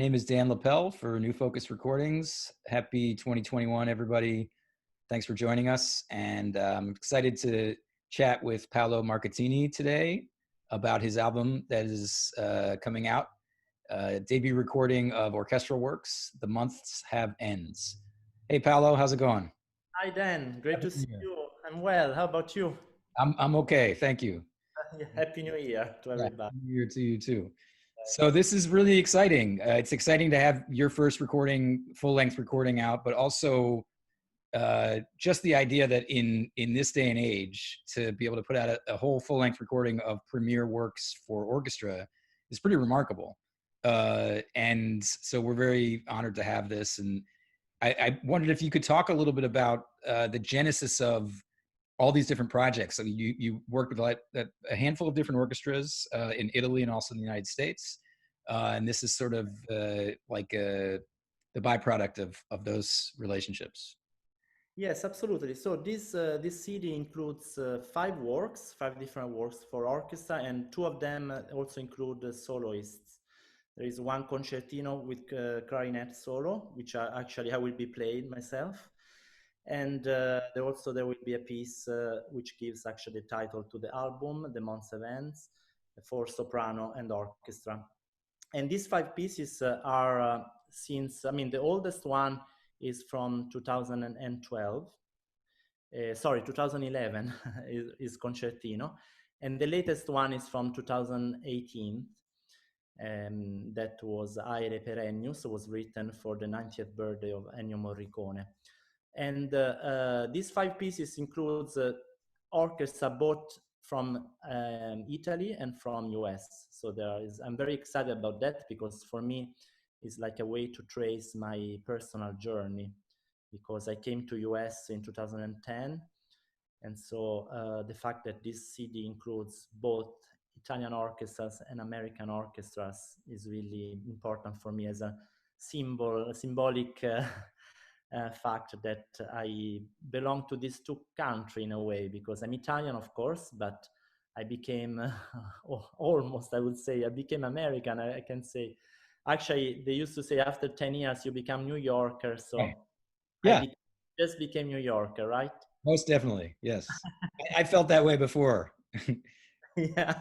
name is Dan Lapel for New Focus Recordings. Happy 2021, everybody. Thanks for joining us. And I'm excited to chat with Paolo Marchettini today about his album that is coming out. Debut recording of orchestral works, The Months Have Ends. Hey, Paolo, how's it going? Hi, Dan. Great Happy to New see Year. you. I'm well. How about you? I'm okay, thank you. Happy New Year to Yeah, everybody. Happy New Year to you too. So this is really exciting. It's exciting to have your first recording, full-length recording out, but also just the idea that in this day and age, to be able to put out a whole full-length recording of premiere works for orchestra is pretty remarkable. And so we're very honored to have this. And I wondered if you could talk a little bit about the genesis of all these different projects. So you worked with a handful of different orchestras in Italy and also in the United States. And this is sort of the byproduct of those relationships. Yes, absolutely. So this CD includes five different works for orchestra, and two of them also include soloists. There is one concertino with clarinet solo, which actually I will be playing myself. And there will be a piece which gives actually the title to the album, The Months Events, for soprano and orchestra. And these five pieces are the oldest one is from 2012. 2011 is Concertino. And the latest one is from 2018. That was Aere Perennius, was written for the 90th birthday of Ennio Morricone. And these five pieces includes orchestra both from Italy and from US. So I'm very excited about that because for me, it's like a way to trace my personal journey because I came to US in 2010. And so the fact that this CD includes both Italian orchestras and American orchestras is really important for me as a symbolic fact that I belong to these two countries in a way, because I'm Italian, of course, but I became almost, I would say, I became American. I can say, actually, they used to say after 10 years, you become New Yorker. So Yeah, just became New Yorker, right? most definitely. Yes. I felt that way before. Yeah.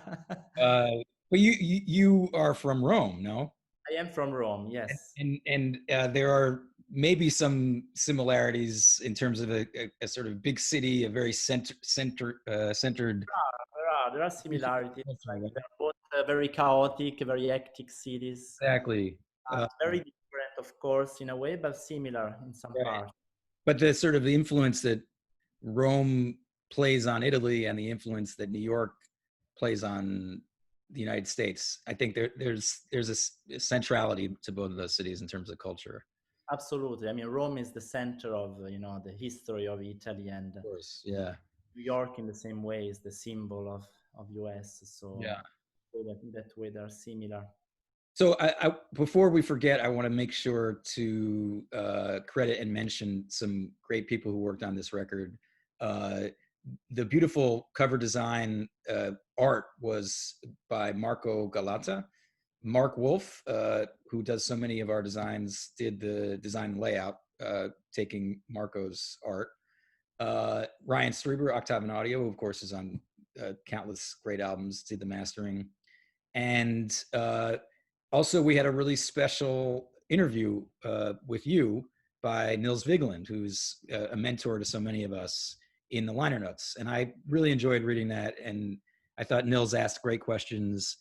But you are from Rome, no? I am from Rome, yes. And there are maybe some similarities in terms of a sort of big city, a very centered. There are similarities. Like they're both very chaotic, very hectic cities. Exactly. Very different, of course, in a way, but similar in some Right. parts. But the sort of the influence that Rome plays on Italy and the influence that New York plays on the United States, I think there's a centrality to both of those cities in terms of culture. Absolutely. I mean, Rome is the center of the history of Italy, and Of course, yeah. New York, in the same way, is the symbol of US. So Yeah. that way they're similar. So before we forget, I want to make sure to credit and mention some great people who worked on this record. The beautiful cover design art was by Marco Galata. Mark Wolf, who does so many of our designs, did the design layout, taking Marco's art. Ryan Streber, Octave and Audio, who of course is on countless great albums, did the mastering. And also we had a really special interview with you by Nils Vigland, who's a mentor to so many of us in the liner notes. And I really enjoyed reading that. And I thought Nils asked great questions,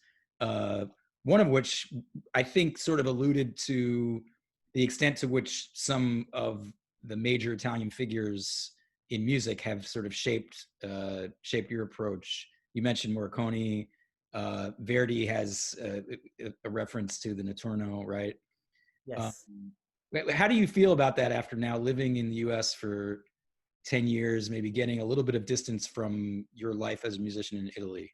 one of which I think sort of alluded to the extent to which some of the major Italian figures in music have sort of shaped your approach. You mentioned Morricone. Verdi has a reference to the Notturno, right? Yes. How do you feel about that after now living in the US for 10 years, maybe getting a little bit of distance from your life as a musician in Italy?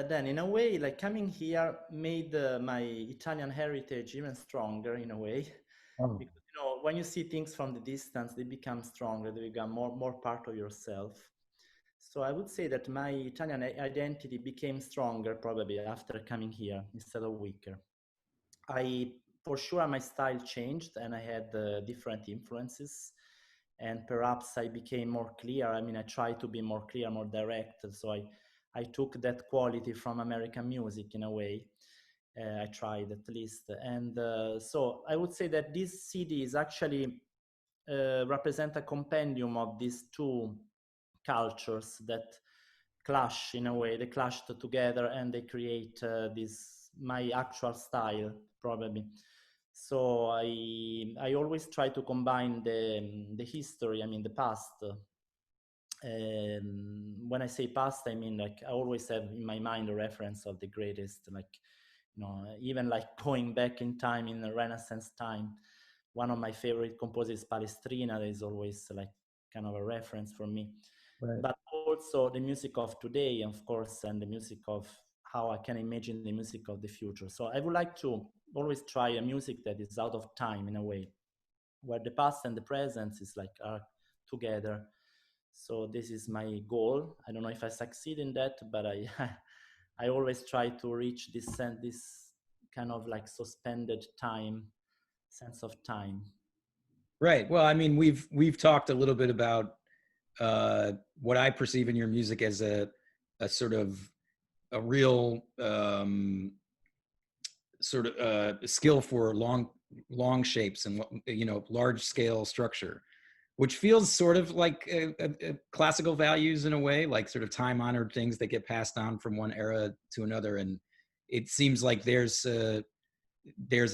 Then in a way, like coming here made my Italian heritage even stronger in a way. Oh. Because, when you see things from the distance, they become stronger, they become more part of yourself. So I would say that my Italian identity became stronger probably after coming here instead of weaker. for sure, my style changed, and I had different influences, and perhaps I became more clear. I mean, I tried to be more clear, more direct. So I took that quality from American music in a way. I tried at least, and so I would say that this CD is actually represent a compendium of these two cultures that clash in a way. They clashed together and they create this my actual style probably. So I always try to combine the history, I mean the past. When I say past, I mean like I always have in my mind a reference of the greatest, like even like going back in time in the Renaissance time. One of my favorite composers is Palestrina. That is always like kind of a reference for me. Right. But also the music of today, of course, and the music of how I can imagine the music of the future. So I would like to always try a music that is out of time in a way, where the past and the present is like are together. So this is my goal. I don't know if I succeed in that, but I I always try to reach this kind of like suspended time, sense of time. Right. Well, I mean, we've talked a little bit about what I perceive in your music as a sort of a real sort of skill for long shapes and large scale structure, which feels sort of like a classical values in a way, like sort of time honored things that get passed on from one era to another. And it seems like there's a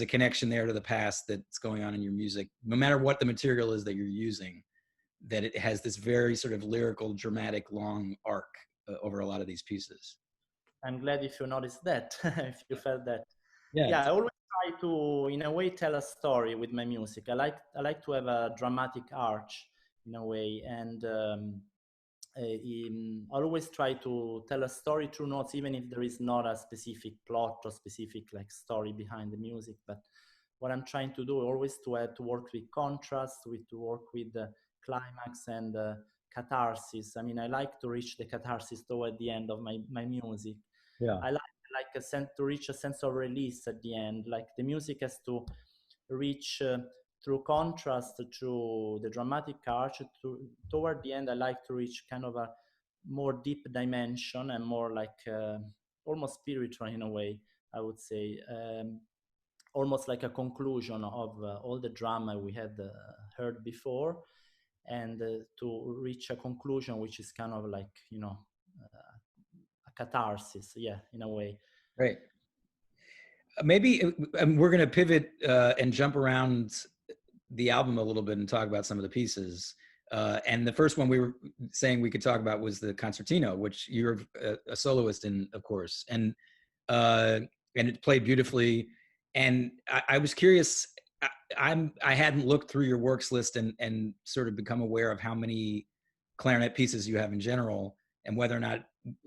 connection there to the past that's going on in your music, no matter what the material is that you're using, that it has this very sort of lyrical, dramatic, long arc over a lot of these pieces. I'm glad if you noticed that, if you felt that. Yeah. Yeah, I always try to, in a way, tell a story with my music. I like to have a dramatic arch in a way, and I always try to tell a story through notes, even if there is not a specific plot or specific like story behind the music. But what I'm trying to do always to work with contrast, to work with the climax and catharsis. I mean, I like to reach the catharsis toward the end of my music. Yeah. I like a sense to reach a sense of release at the end. Like the music has to reach through contrast, through the dramatic arch. Toward the end, I like to reach kind of a more deep dimension and more like almost spiritual in a way. I would say almost like a conclusion of all the drama we had heard before, and to reach a conclusion which is kind of like a catharsis, yeah, in a way. Right. Maybe we're going to pivot and jump around the album a little bit and talk about some of the pieces. And the first one we were saying we could talk about was the Concertino, which you're a soloist in, of course, and it played beautifully. And I was curious. I hadn't looked through your works list and sort of become aware of how many clarinet pieces you have in general, and whether or not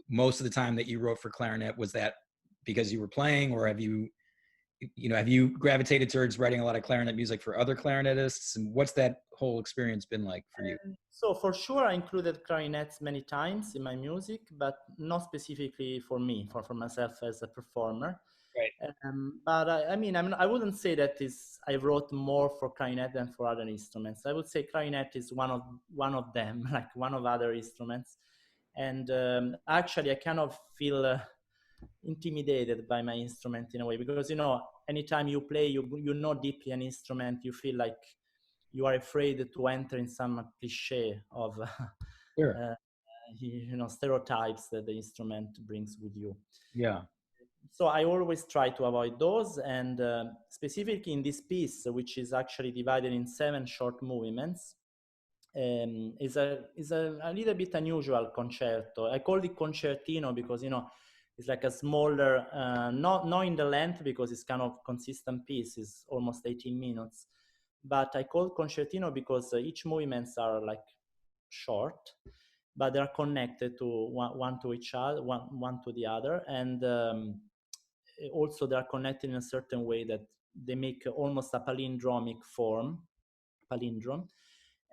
most of the time that you wrote for clarinet was that because you were playing, or have you gravitated towards writing a lot of clarinet music for other clarinetists? And what's that whole experience been like for you? So for sure, I included clarinets many times in my music, but not specifically for me, for myself as a performer. Right. But I mean, I wouldn't say that is I wrote more for clarinet than for other instruments. I would say clarinet is one of them, like one of other instruments. And actually, I kind of feel intimidated by my instrument in a way, because anytime you play, you know deeply an instrument, you feel like you are afraid to enter in some cliche of Sure. stereotypes that the instrument brings with you. Yeah. So I always try to avoid those, and specifically in this piece, which is actually divided in 7 short movements, is a little bit unusual concerto. I call it concertino because it's like a smaller, not in the length because it's kind of consistent piece. It's almost 18 minutes, but I call it concertino because each movements are like short, but they're connected to one to each other, one to the other, and also they're connected in a certain way that they make almost a palindromic form, palindrome.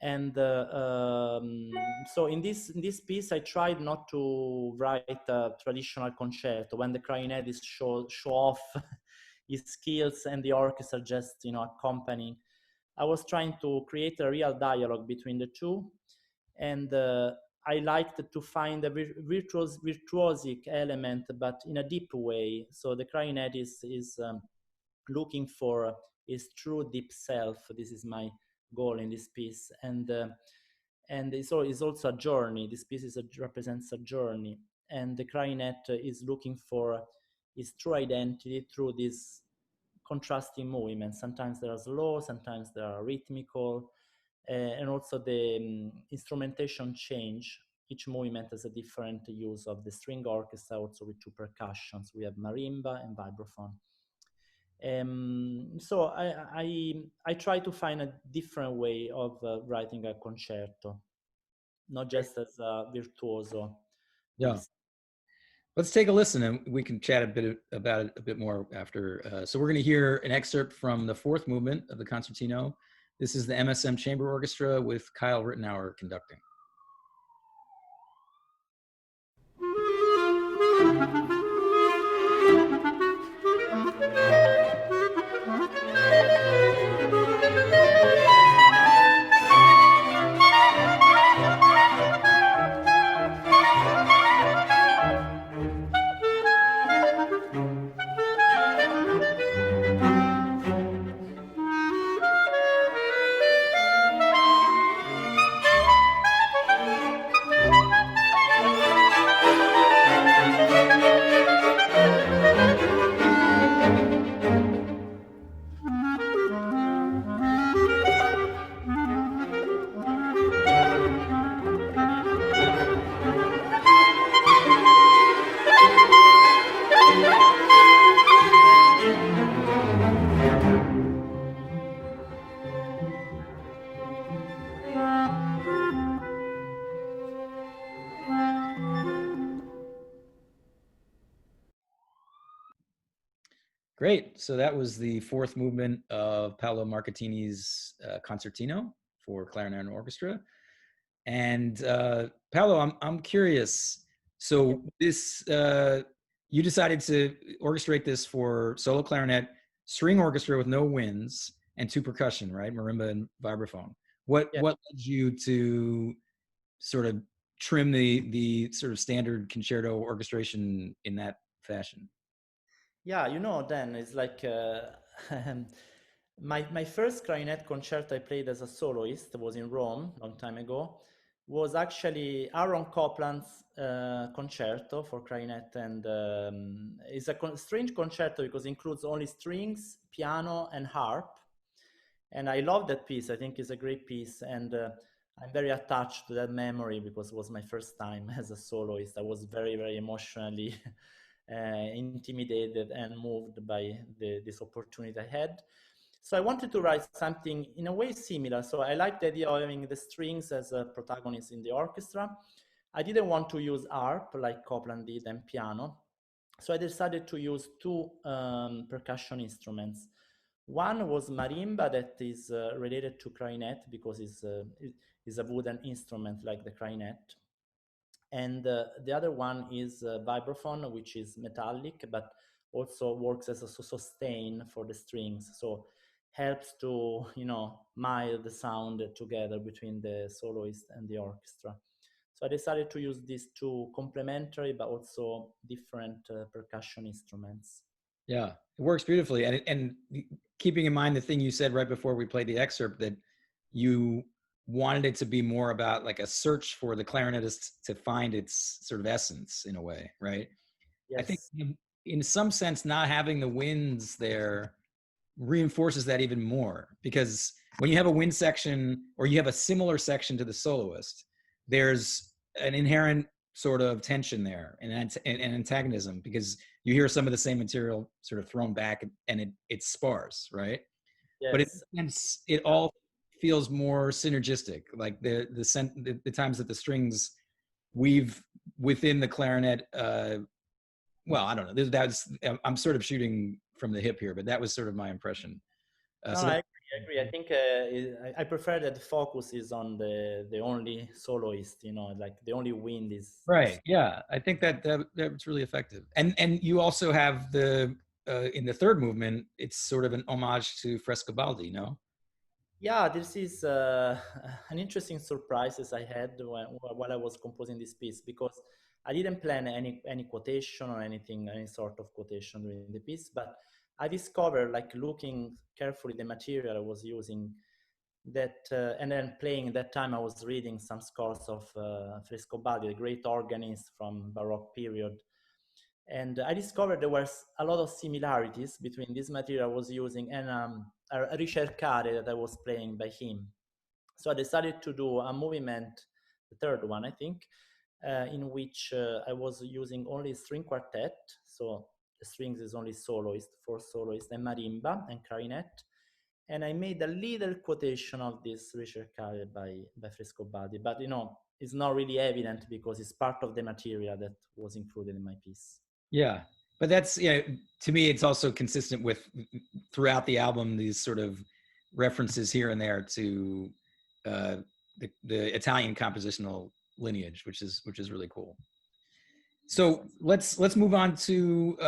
And so in this piece, I tried not to write a traditional concerto when the clarinet is show off his skills and the orchestra just, accompanying. I was trying to create a real dialogue between the two, and I liked to find a virtuosic element, but in a deep way. So the clarinet is looking for his true deep self. This is my goal in this piece, and it's also a journey. This piece represents a journey, and the clarinet is looking for his true identity through these contrasting movements. Sometimes they are slow, sometimes they are rhythmical, and also the instrumentation change. Each movement has a different use of the string orchestra, also with two percussions. We have marimba and vibraphone. So I try to find a different way of writing a concerto, not just as a virtuoso Yeah. piece. Let's take a listen, and we can chat a bit about it a bit more after. So we're going to hear an excerpt from the fourth movement of the Concertino. This is the MSM Chamber Orchestra with Kyle Ritenauer conducting. Great. So that was the fourth movement of Paolo Marchettini's Concertino for clarinet and orchestra. And Paolo, I'm curious. So this you decided to orchestrate this for solo clarinet, string orchestra with no winds, and two percussion, right? Marimba and vibraphone. What led you to sort of trim the sort of standard concerto orchestration in that fashion? Yeah, Dan, it's like my first clarinet concert I played as a soloist was in Rome a long time ago. Was actually Aaron Copland's concerto for clarinet, and it's a strange concerto because it includes only strings, piano, and harp. And I love that piece. I think it's a great piece, and I'm very attached to that memory because it was my first time as a soloist. I was very, very emotionally intimidated and moved by this opportunity I had. So I wanted to write something in a way similar. So I like the idea of having the strings as a protagonist in the orchestra. I didn't want to use harp like Copland did and piano. So I decided to use two percussion instruments. One was marimba, that is related to clarinet because it's a wooden instrument like the clarinet. And the other one is vibraphone, which is metallic, but also works as a sustain for the strings. So helps to, mild the sound together between the soloist and the orchestra. So I decided to use these two complementary, but also different percussion instruments. Yeah, it works beautifully. And keeping in mind the thing you said right before we played the excerpt, that you wanted it to be more about like a search for the clarinetist to find its sort of essence in a way, right? Yes. I think in some sense, not having the winds there reinforces that even more, because when you have a wind section or you have a similar section to the soloist, there's an inherent sort of tension there and antagonism, because you hear some of the same material sort of thrown back and it's sparse, right? Yes. But it all feels more synergistic, like the times that the strings weave within the clarinet. Well, I don't know. I'm sort of shooting from the hip here, but that was sort of my impression. I agree. I think I prefer that the focus is on the only soloist, like the only wind is right. Yeah, I think that's really effective. And you also have the in the third movement, it's sort of an homage to Frescobaldi, no? Yeah, this is an interesting surprises I had while I was composing this piece, because I didn't plan any quotation or anything, any sort of quotation during the piece, but I discovered, like looking carefully the material I was using, that and then playing. That time I was reading some scores of Frescobaldi, the great organist from Baroque period, and I discovered there was a lot of similarities between this material I was using and a ricercare that I was playing by him. So I decided to do a movement, the third one, I think, in which I was using only string quartet. So the strings is only soloist, four soloists, and marimba and clarinet. And I made a little quotation of this ricercare by Frescobaldi, but it's not really evident because it's part of the material that was included in my piece. Yeah, but that's, to me, it's also consistent with throughout the album, these sort of references here and there to the Italian compositional lineage, which is really cool. So let's move on to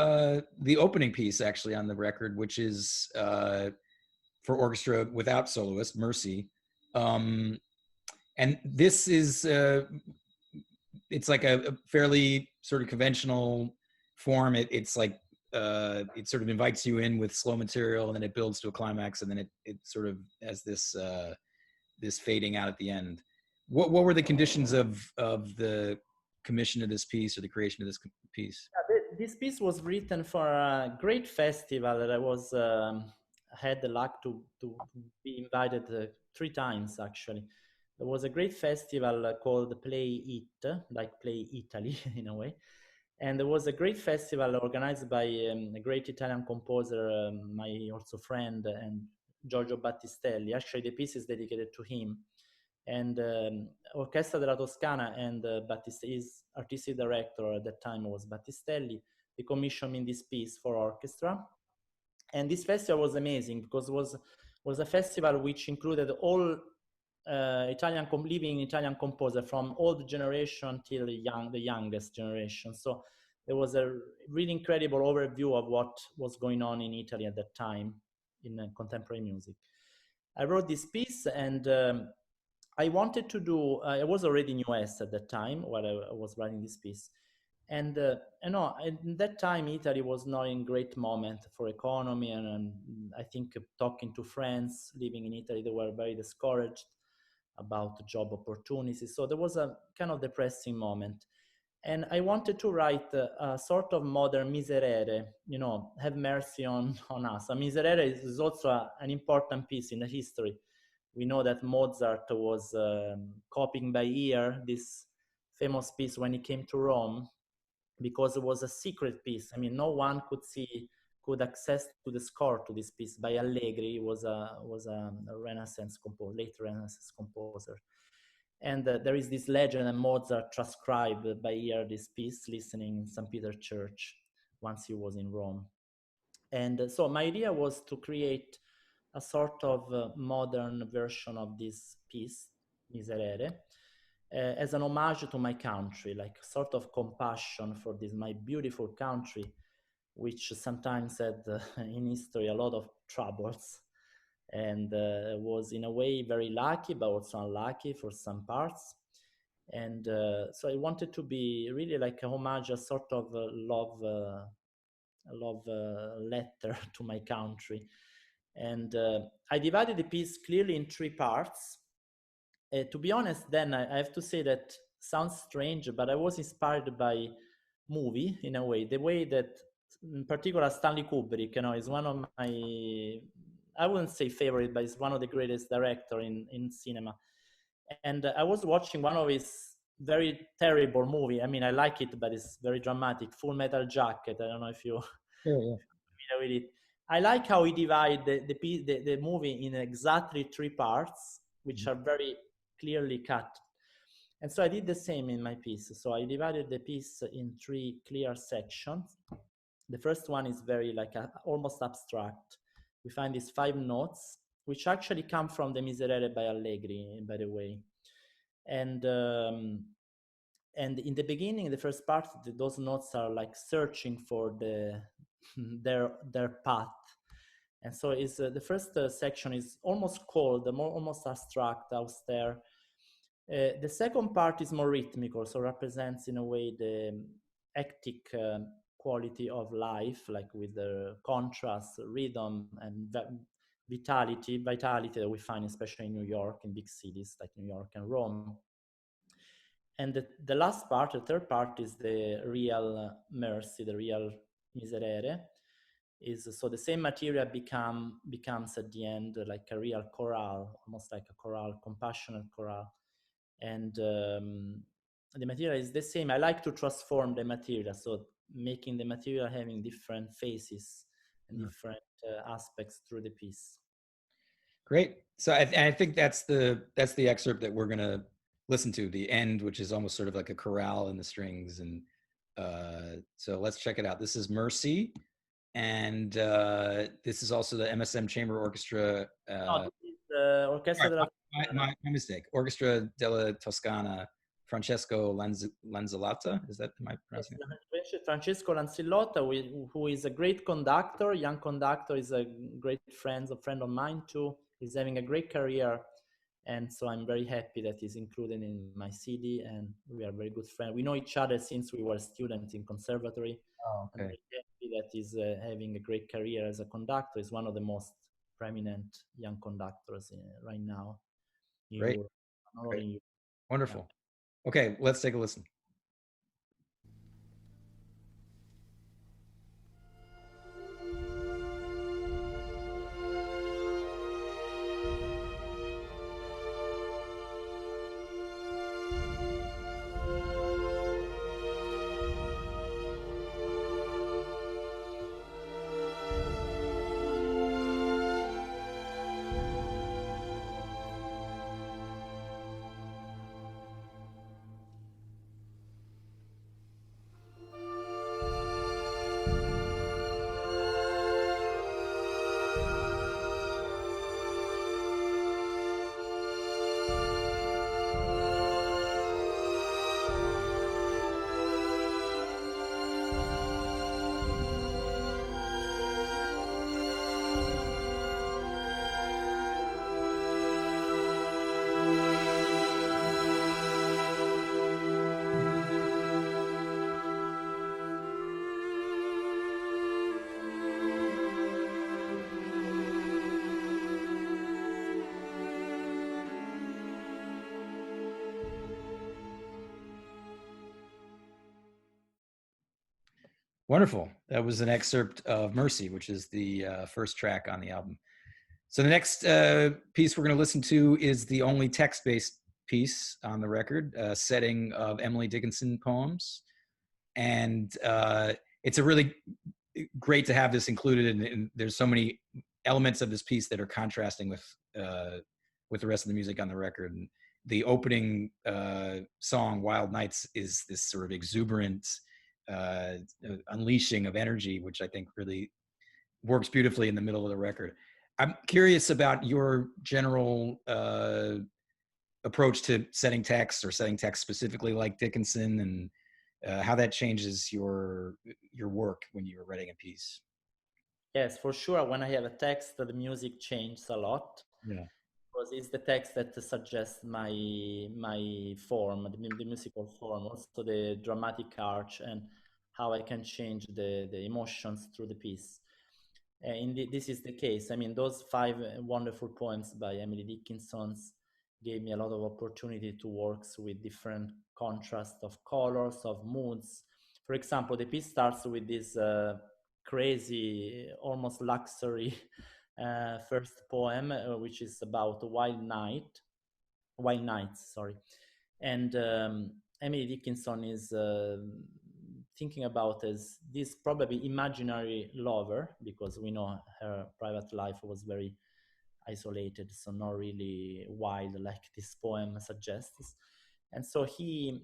the opening piece actually on the record, which is for orchestra without soloist, Mercy. And this is it's like a fairly sort of conventional form. It's like it sort of invites you in with slow material, and then it builds to a climax, and then it sort of has this this fading out at the end. What were the conditions of the commission of this piece or the creation of this piece? This piece was written for a great festival that I was had the luck to be invited 3 times actually. There was a great festival called Play It, like Play Italy in a way. And there was a great festival organized by a great Italian composer, my also friend, and Giorgio Battistelli. Actually, the piece is dedicated to him. And Orchestra della Toscana and his artistic director at that time was Battistelli. They commissioned me this piece for orchestra. And this festival was amazing because it was a festival which included all living Italian composer from old generation till the youngest generation. So there was a really incredible overview of what was going on in Italy at that time in contemporary music. I wrote this piece, and I wanted to do. I was already in US at that time while I was writing this piece, and in that time Italy was not in great moment for economy, and I think talking to friends living in Italy, they were very discouraged about job opportunities. So there was a kind of depressing moment. And I wanted to write a sort of modern miserere, have mercy on us. A miserere is also an important piece in the history. We know that Mozart was copying by ear this famous piece when he came to Rome, because it was a secret piece. I mean, no one could access to the score to this piece by Allegri. He was a Renaissance composer, late Renaissance composer. And there is this legend that Mozart transcribed by ear this piece, listening in St. Peter Church once he was in Rome. And so my idea was to create a sort of modern version of this piece, Miserere, as an homage to my country, like sort of compassion for this, my beautiful country, which sometimes had in history a lot of troubles, and was in a way very lucky, but also unlucky for some parts. And so I wanted to be really like a homage, a sort of love letter to my country. And I divided the piece clearly in 3 parts. To be honest, then I have to say that sounds strange, but I was inspired by movie in a way, the way that in particular Stanley Kubrick, is one of my, I wouldn't say favorite, but it's one of the greatest director in cinema. And I was watching one of his very terrible movie. I mean, I like it, but it's very dramatic, Full Metal Jacket. I don't know if you Yeah. with it. I like how he divided the movie in exactly 3 parts, which are very clearly cut. And so I did the same in my piece. So I divided the piece in 3 clear sections. The first one is very like almost abstract. We find these 5 notes, which actually come from the Miserere by Allegri, by the way. And in the beginning, the first part, those notes are like searching for the their path. And so is the first section is almost cold, almost abstract, austere. The second part is more rhythmical, so represents in a way the hectic quality of life, like with the contrast, rhythm, and vitality that we find especially in New York, in big cities like New York and Rome. And the last part, the third part, is the real mercy, the real miserere. Is so the same material becomes at the end like a real chorale, almost like a chorale, compassionate chorale. And the material is the same. I like to transform the material, so making the material having different faces and different aspects through the piece. Great. So I think that's the excerpt that we're gonna listen to, the end, which is almost sort of like a chorale in the strings. And so let's check it out. This is Mercy, and this is also the MSM Chamber Orchestra. No, this is Orchestra della Toscana. My mistake. Orchestra della Toscana, Francesco Lanzilotta. Is that my pronouncing? Yes, Francesco Lanzilotta, who is a great conductor, young conductor, is a great friend of mine too. He's having a great career, and so I'm very happy that he's included in my CD, and we are very good friends. We know each other since we were students in conservatory. Oh, okay. I'm very happy that he's having a great career as a conductor. He's one of the most prominent young conductors right now. Great. Great. Wonderful. Yeah. Okay, let's take a listen. Wonderful. That was an excerpt of Mercy, which is the first track on the album. So the next piece we're going to listen to is the only text-based piece on the record, a setting of Emily Dickinson poems. And it's a really great to have this included. And there's so many elements of this piece that are contrasting with the rest of the music on the record. And the opening song, Wild Nights, is this sort of exuberant unleashing of energy, which I think really works beautifully in the middle of the record. I'm curious about your general approach to setting text, or setting text specifically like Dickinson, and how that changes your work when you're writing a piece. Yes, for sure. When I have a text, the music changes a lot. Yeah. Because it's the text that suggests my form, the musical form, also the dramatic arch, and how I can change the emotions through the piece. This is the case. I mean, those 5 wonderful poems by Emily Dickinson gave me a lot of opportunity to work with different contrasts of colors, of moods. For example, the piece starts with this crazy, almost luxury first poem, which is about Wild Nights, sorry. And Emily Dickinson is thinking about as this probably imaginary lover, because we know her private life was very isolated, so not really wild like this poem suggests. And so she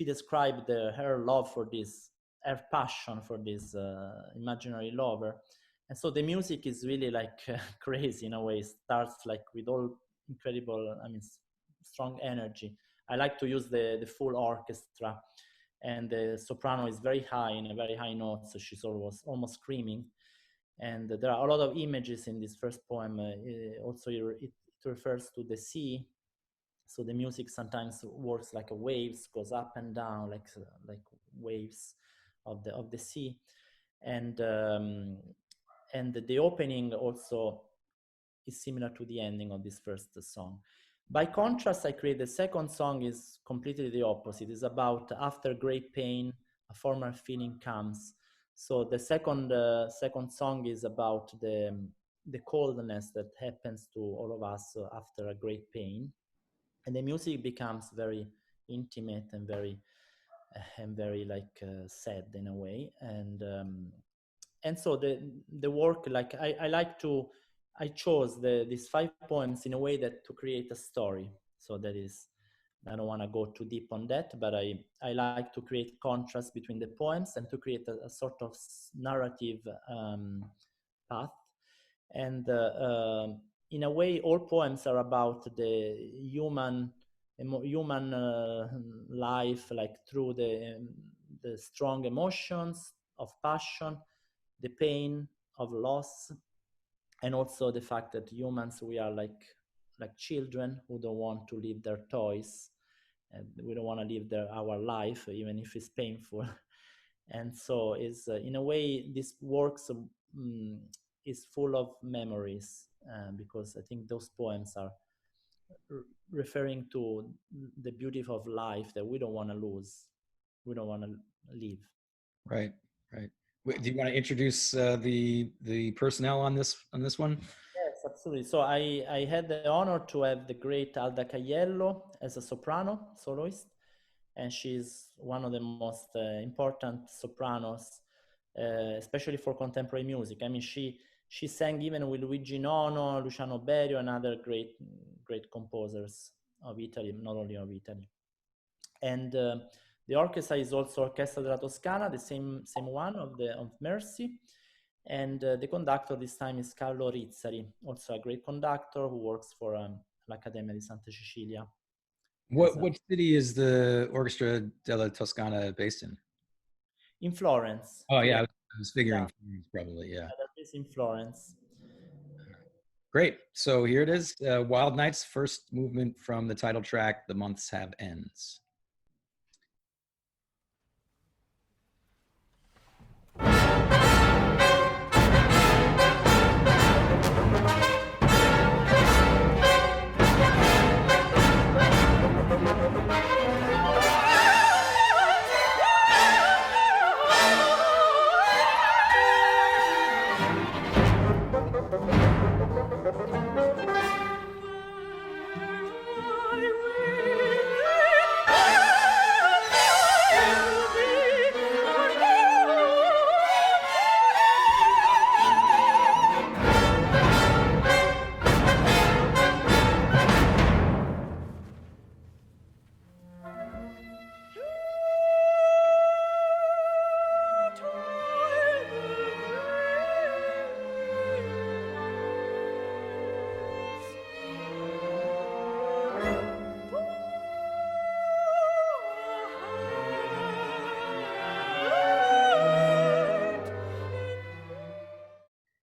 described her love for this, her passion for this imaginary lover. And so the music is really like crazy in a way. It starts like with all incredible, I mean, strong energy. I like to use the full orchestra. and the soprano is very high, in a very high note, so she's almost screaming. And there are a lot of images in this first poem. Also, it refers to the sea. So the music sometimes works like a waves, goes up and down, like waves of the sea. And the opening also is similar to the ending of this first song. By contrast, I create the second song is completely the opposite. It's about after great pain, a former feeling comes. So the second song is about the coldness that happens to all of us after a great pain, and the music becomes very intimate and very like sad in a way. And so the work, like I like to, I chose these 5 poems in a way that to create a story. So that is, I don't want to go too deep on that, but I like to create contrast between the poems and to create a sort of narrative path. And in a way, all poems are about the human life, like through the strong emotions of passion, the pain of loss, and also the fact that humans, we are like children who don't want to leave their toys, and we don't want to live our life even if it's painful. And so is in a way this works is full of memories, because I think those poems are referring to the beauty of life that we don't want to lose, we don't want to live. Right, right. Do you want to introduce the personnel on this one? Yes, absolutely. So I had the honor to have the great Alda Caiello as a soprano soloist, and she's one of the most important sopranos, especially for contemporary music. I mean, she sang even with Luigi Nono, Luciano Berio, and other great composers of Italy, not only of Italy. And the orchestra is also Orchestra della Toscana, the same one of Mercy. And the conductor this time is Carlo Rizzari, also a great conductor who works for l'Accademia di Santa Cecilia. What city is the Orchestra della Toscana based in? In Florence. Oh yeah, I was figuring probably, yeah. That is in Florence. Great. So here it is, Wild Nights, first movement from the title track, The Months Have Ends.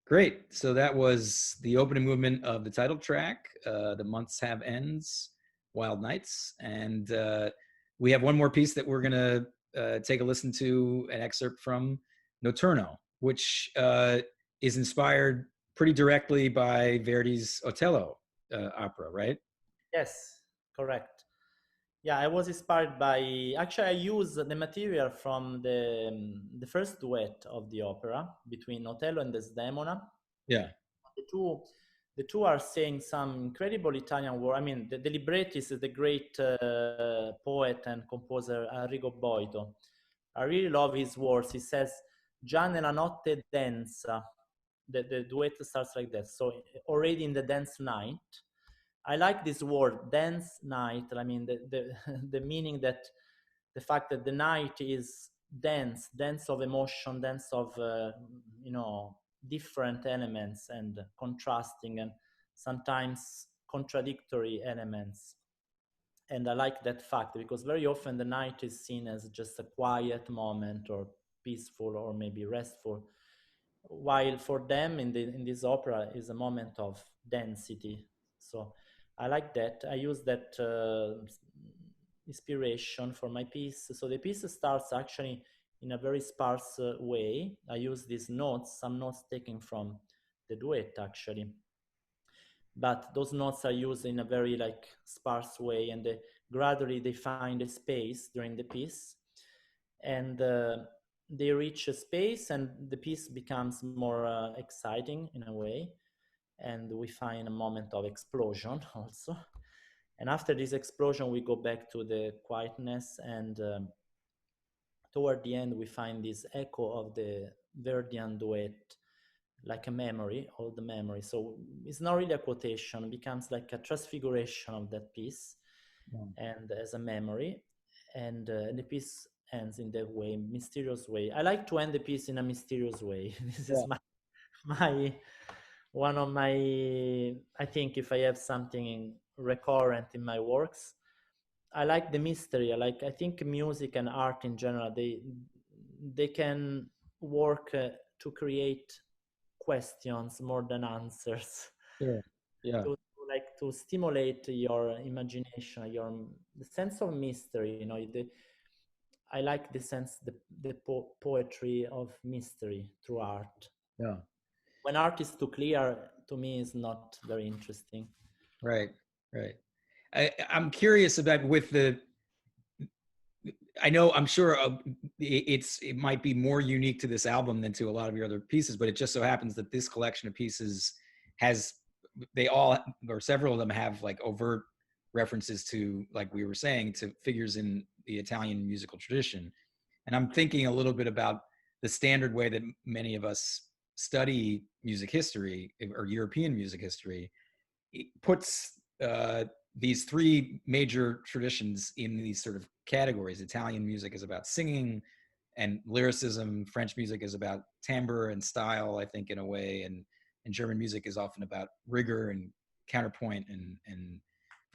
Great. So that was the opening movement of the title track, The Months Have Ends, Wild Nights. And we have one more piece that we're going to take a listen to, an excerpt from Notturno, which is inspired pretty directly by Verdi's Otello opera, right? Yes, correct. Yeah, I was inspired by, actually I used the material from the first duet of the opera between Otello and Desdemona. Yeah. The two are saying some incredible Italian word. I mean, the librettist is the great poet and composer Arrigo Boito. I really love his words. He says, "Già nella notte densa." The duet starts like that. So already in the dense night. I like this word, dense night. I mean, the meaning that the fact that the night is dense of emotion, dense of, different elements and contrasting and sometimes contradictory elements. And I like that fact because very often the night is seen as just a quiet moment or peaceful or maybe restful, while for them in this opera is a moment of density. So I like that. I use that inspiration for my piece. So the piece starts actually in a very sparse way. I use these notes, some notes taken from the duet actually, but those notes are used in a very like sparse way, and gradually they find a space during the piece, and they reach a space and the piece becomes more exciting in a way, and we find a moment of explosion also. And after this explosion we go back to the quietness, and toward the end we find this echo of the Verdian duet, like a memory, all the memory. So it's not really a quotation, it becomes like a transfiguration of that piece, Yeah. and as a memory. And the piece ends in that way, mysterious way. I like to end the piece in a mysterious way. This Yeah. is my one of my, I think if I have something recurrent in my works, I like the mystery. I think music and art in general, they can work to create questions more than answers. Sure. Yeah. Like to stimulate your imagination, your the sense of mystery. You know, I like the sense, the poetry of mystery through art. Yeah. When art is too clear, to me, is not very interesting. Right. Right. I'm curious about with the. I know I'm sure it might be more unique to this album than to a lot of your other pieces, but it just so happens that this collection of pieces has, they all or several of them have like overt references to, like we were saying, to figures in the Italian musical tradition. And I'm thinking a little bit about the standard way that many of us study music history or European music history. It puts these three major traditions in these sort of categories. Italian music is about singing and lyricism. French music is about timbre and style, I think, in a way. And German music is often about rigor and counterpoint and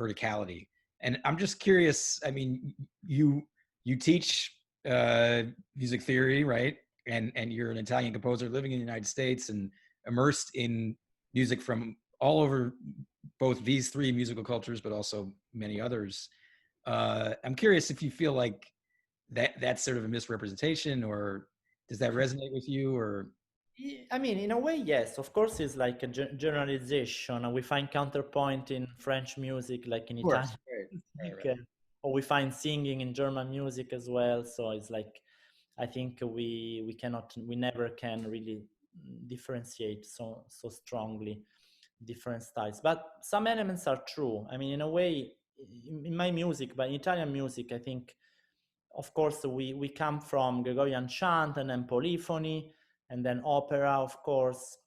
verticality. And I'm just curious. I mean, you teach music theory, right? And you're an Italian composer living in the United States and immersed in music from all over both these three musical cultures, but also many others. I'm curious if you feel like that's sort of a misrepresentation, or does that resonate with you? Or I mean, in a way, yes. Of course, it's like a generalization. We find counterpoint in French music, like in of course, Italian right, music, right, or we find singing in German music as well. So it's like, I think we never can really differentiate so strongly different styles. But some elements are true. I mean, in a way, in my music, but in Italian music, I think, of course, we come from Gregorian chant and then polyphony and then opera, of course.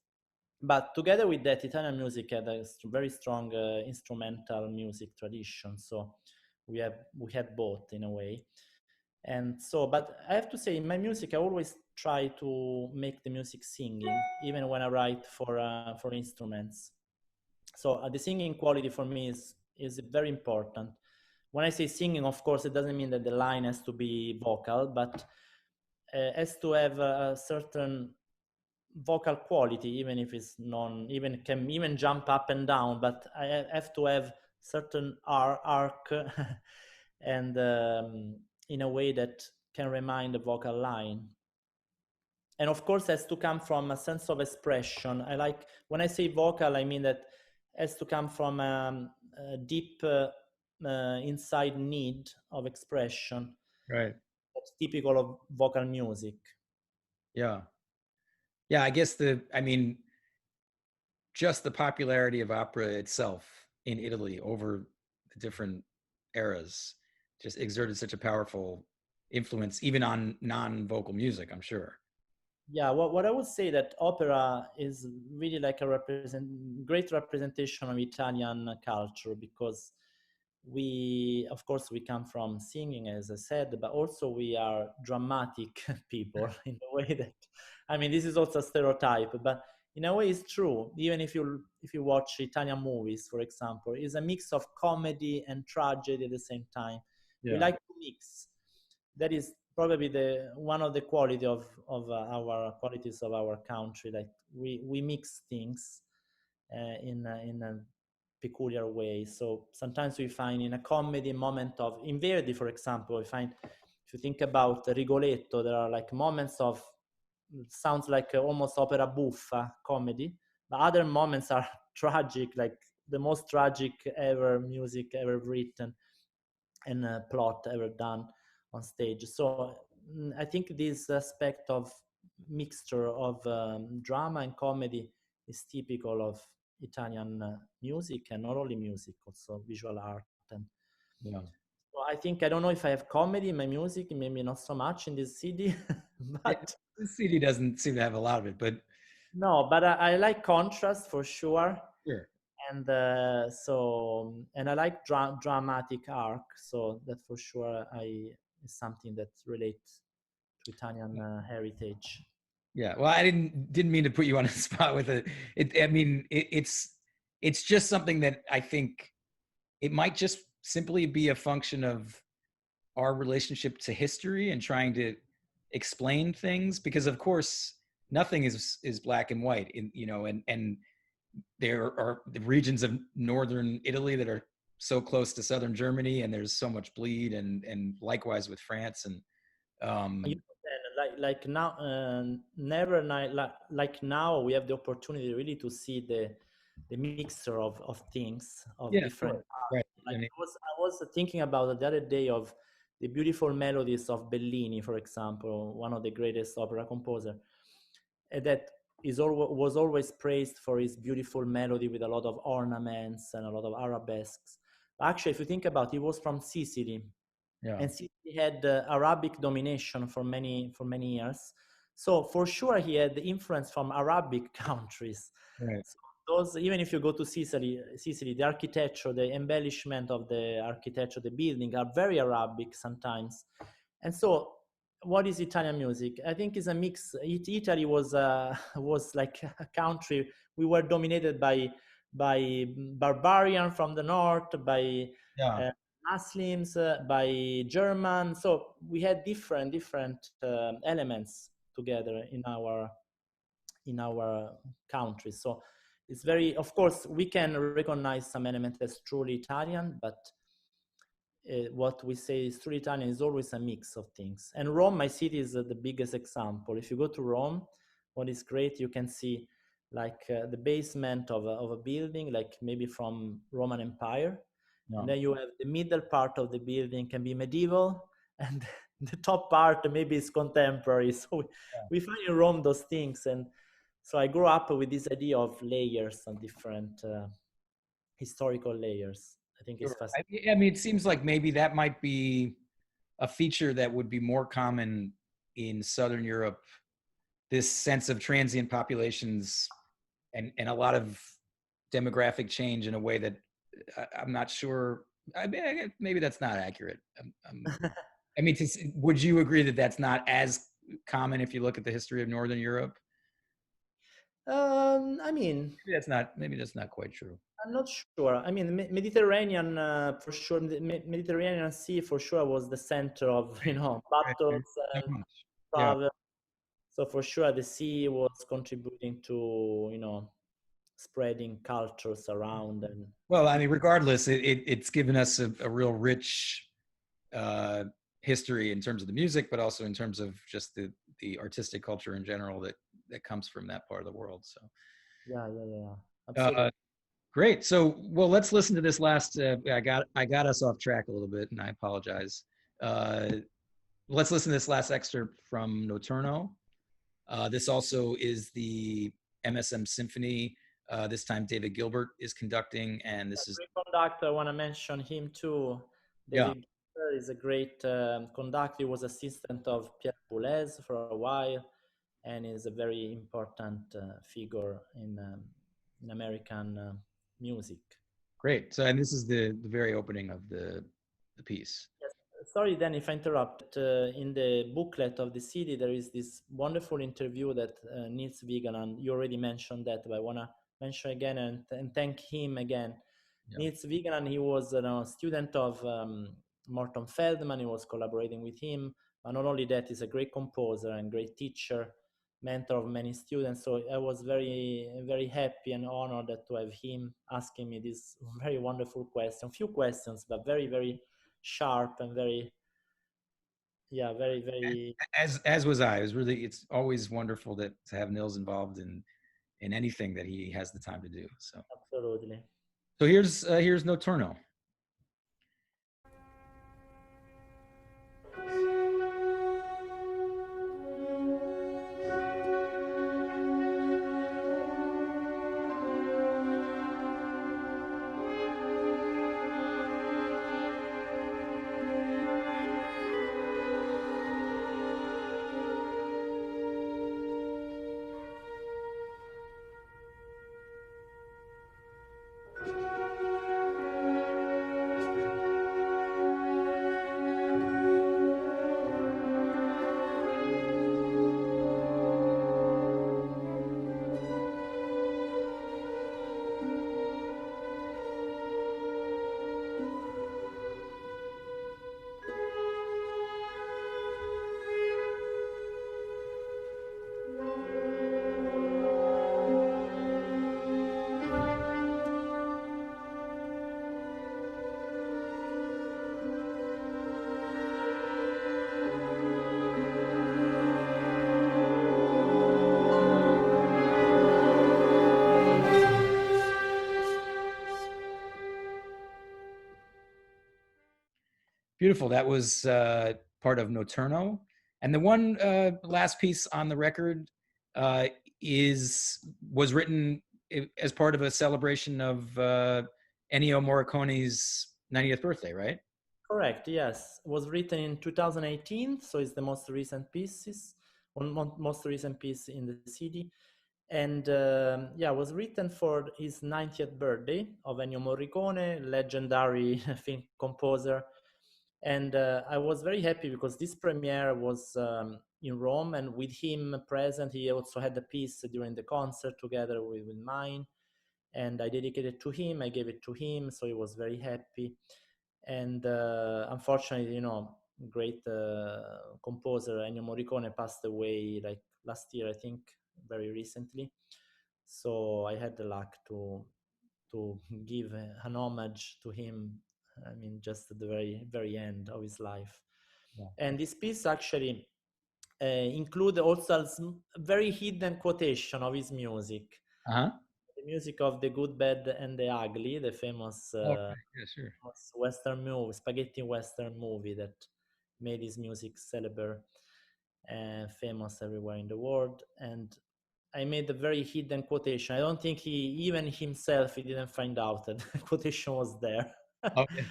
But together with that, Italian music had a very strong instrumental music tradition. So we had both in a way. And so, but I have to say, in my music, I always try to make the music singing, even when I write for instruments. So the singing quality for me is very important. When I say singing, of course, it doesn't mean that the line has to be vocal, but has to have a certain vocal quality, even if it's non, even can even jump up and down. But I have to have certain arc, and in a way that can remind the vocal line. And of course, has to come from a sense of expression. I like when I say vocal, I mean that has to come from a deep inside need of expression right. that's typical of vocal music. Yeah, yeah. I guess I mean, just the popularity of opera itself in Italy over the different eras just exerted such a powerful influence, even on non-vocal music, I'm sure. Yeah, what I would say that opera is really like a great representation of Italian culture, because we, of course, we come from singing, as I said, but also we are dramatic people in the way that, I mean, this is also a stereotype, but in a way it's true. Even if you watch Italian movies, for example, it's a mix of comedy and tragedy at the same time. We Yeah. like to mix. That is probably the one of the quality of our qualities of our country. Like we mix things in a peculiar way. So sometimes we find in a comedy moment of in Verdi, for example, we find if you think about Rigoletto, there are like moments of sounds like almost opera buffa comedy, but other moments are tragic, like the most tragic ever music ever written and plot ever done on stage. So I think this aspect of mixture of drama and comedy is typical of Italian music, and not only music, also visual art. And Yeah. so I think I don't know if I have comedy in my music, maybe not so much in this CD, but This CD doesn't seem to have a lot of it, but no, but I like contrast for sure. sure. And and I like dramatic arc, so that for sure I is something that relates to Italian heritage. Yeah. Well, I didn't mean to put you on a spot with it. I mean, it's just something that I think it might just simply be a function of our relationship to history and trying to explain things, because of course nothing is black and white in, and there are the regions of northern Italy that are so close to southern Germany, and there's so much bleed, and likewise with France. And You um know, like now, never like now we have the opportunity really to see the mixture of things of yeah, different sure. Right. like I mean, I was thinking about it the other day of the beautiful melodies of Bellini, for example, one of the greatest opera composer, that was always praised for his beautiful melody with a lot of ornaments and a lot of arabesques. Actually, if you think about it, he was from Sicily, yeah. and Sicily had Arabic domination for many years. So for sure, he had influence from Arabic countries. Right. So those, even if you go to Sicily, the architecture, the embellishment of the architecture, the building are very Arabic sometimes. And so, what is Italian music? I think it's a mix. Italy was was like a country. We were dominated by barbarian from the north, by Yeah. uh, Muslims, by German. So we had different elements together in our country. So it's very, of course, we can recognize some element as truly Italian, but what we say is truly Italian is always a mix of things. And Rome, my city, is the biggest example. If you go to Rome, what is great, you can see like the basement of a building, like maybe from Roman Empire, Yeah. and then you have the middle part of the building can be medieval, and the top part maybe is contemporary. So we find in Rome those things. And so I grew up with this idea of layers and different historical layers. I think it's Sure. fascinating. I mean, it seems like maybe that might be a feature that would be more common in Southern Europe, this sense of transient populations and a lot of demographic change in a way that I'm not sure. I mean, maybe that's not accurate. I mean, would you agree that that's not as common if you look at the history of Northern Europe? I mean, Maybe that's not quite true. I'm not sure. I mean, Mediterranean for sure. The Mediterranean Sea for sure was the center of Right. battles So and much. Yeah. travel. So for sure, the sea was contributing to spreading cultures around. And Well, I mean, regardless, it's given us a real rich uh, history in terms of the music, but also in terms of just the artistic culture in general that comes from that part of the world. So, yeah, uh, absolutely. great. So, well, let's listen to this last. I got us off track a little bit, and I apologize. Uh, let's listen to this last excerpt from Notturno. This also is the MSM Symphony. This time, David Gilbert is conducting, and this is Great conductor. I want to mention him too. yeah, David Gilbert is a great conductor. He was assistant of Pierre Boulez for a while, and is a very important figure in American music. great. So, and this is the very opening of the piece. Yes, sorry, then, if I interrupt. In the booklet of the CD, there is this wonderful interview that Nils Vigeland, you already mentioned that, but I want to mention again and thank him again. Yeah. Nils Vigeland, he was a student of Morton Feldman. He was collaborating with him. But not only that, he's a great composer and great teacher, mentor of many students. So I was very, very happy and honored that to have him asking me this very wonderful question. Few questions, but very, very sharp and very, yeah, very, very. As was I. It was really, it's always wonderful to have Nils involved in anything that he has the time to do. So Absolutely. here's Notturno. Beautiful. That was part of Notturno. And the one last piece on the record was written as part of a celebration of Ennio Morricone's 90th birthday, right? Correct. Yes, it was written in 2018, so it's the most recent pieces, most recent piece in the CD. And yeah, it was written for his 90th birthday of Ennio Morricone, legendary film composer. And I was very happy because this premiere was in Rome, and with him present, he also had a piece during the concert together with mine. And I dedicated it to him. I gave it to him, so he was very happy. And unfortunately, great composer Ennio Morricone passed away like last year, I think, very recently. So I had the luck to give an homage to him. I mean, just at the very, very end of his life. Yeah. And this piece actually include also a very hidden quotation of his music. Uh-huh. The music of The Good, Bad, and the Ugly, the famous, Okay. Yeah, sure. famous Western movie, spaghetti Western movie that made his music celebrate and famous everywhere in the world. And I made a very hidden quotation. I don't think even himself, he didn't find out that the quotation was there. Okay.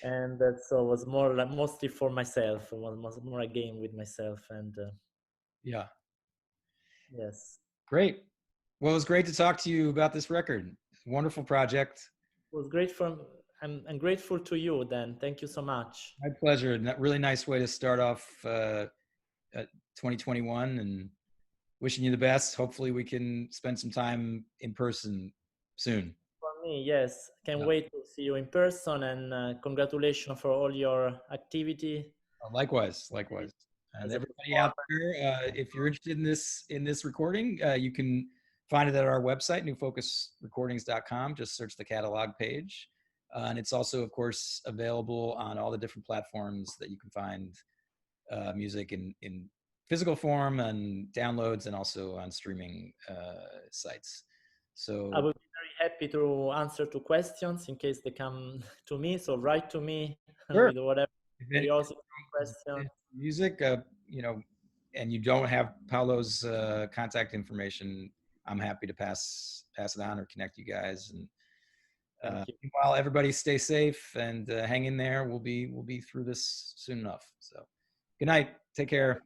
And that so was more like mostly for myself. It was more a game with myself. And Yeah. yes, Great. Well, it was great to talk to you about this record. Wonderful project. it was great. I'm grateful to you. Then thank you so much. My pleasure. Really nice way to start off 2021, and wishing you the best. Hopefully we can spend some time in person soon. For me, yes, can't Yeah. wait to see you in person. And congratulations for all your activity. Likewise. And As a everybody out performer. there, if you're interested in this recording, you can find it at our website, newfocusrecordings.com. Just search the catalog page. And it's also, of course, available on all the different platforms that you can find music in physical form and downloads, and also on streaming sites. So I will be very happy to answer to questions in case they come to me. So write to me sure. with whatever curiosity question. Music, and you don't have Paolo's contact information, I'm happy to pass it on or connect you guys. And Thank you. meanwhile, everybody stay safe and hang in there. We'll be through this soon enough. So good night. Take care.